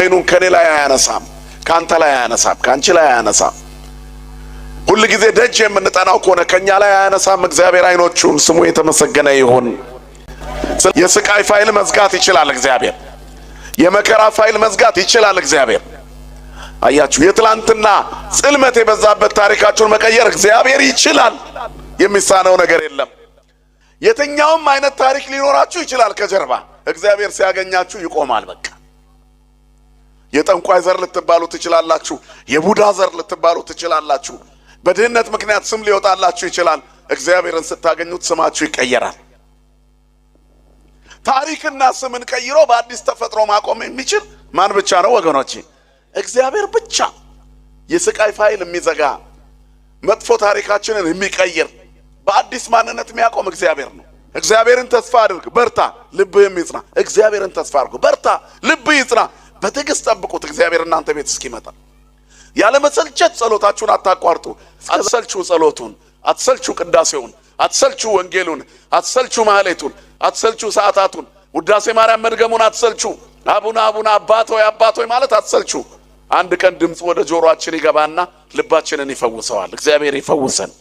አይኑን ከኔ ላይ አያነሳም፣ ካንተ ላይ አያነሳም፣ ካንቺ ላይ አያነሳም። ሁሉ ጊዜ ደጅ የምንጠናው ከሆነ ከኛ ላይ አያነሳም እግዚአብሔር አይኖቹን። ስሙ የተመሰገነ ይሁን። የስቃይ ፋይል መዝጋት ይችላል እግዚአብሔር። የመከራ ፋይል መዝጋት ይችላል እግዚአብሔር። አያችሁ፣ የትላንትና ጽልመት የበዛበት ታሪካችሁን መቀየር እግዚአብሔር ይችላል። የሚሳነው ነገር የለም። የትኛውም አይነት ታሪክ ሊኖራችሁ ይችላል። ከጀርባ እግዚአብሔር ሲያገኛችሁ ይቆማል። በቃ የጠንቋይ ዘር ልትባሉ ትችላላችሁ። የቡዳ ዘር ልትባሉ ትችላላችሁ። በድህነት ምክንያት ስም ሊወጣላችሁ ይችላል። እግዚአብሔርን ስታገኙት ስማችሁ ይቀየራል። ታሪክና ስምን ቀይሮ በአዲስ ተፈጥሮ ማቆም የሚችል ማን ብቻ ነው ወገኖቼ? እግዚአብሔር ብቻ። የስቃይ ፋይል የሚዘጋ መጥፎ ታሪካችንን የሚቀይር በአዲስ ማንነት የሚያቆም እግዚአብሔር ነው። እግዚአብሔርን ተስፋ አድርግ፣ በርታ፣ ልብህም ይጽና። እግዚአብሔርን ተስፋ አድርጉ፣ በርታ፣ ልብህ ይጽና። በትዕግስት ጠብቁት እግዚአብሔር እናንተ ቤት እስኪመጣ። ያለ መሰልቸት ጸሎታችሁን አታቋርጡ። አትሰልቹ ጸሎቱን፣ አትሰልቹ ቅዳሴውን፣ አትሰልቹ ወንጌሉን፣ አትሰልቹ ማህሌቱን፣ አትሰልቹ ሰዓታቱን፣ ውዳሴ ማርያም መድገሙን አትሰልቹ። አቡነ አቡነ አባት ሆይ ማለት አትሰልቹ። አንድ ቀን ድምፅ ወደ ጆሮአችን ይገባና ልባችንን ይፈውሰዋል። እግዚአብሔር ይፈውሰን።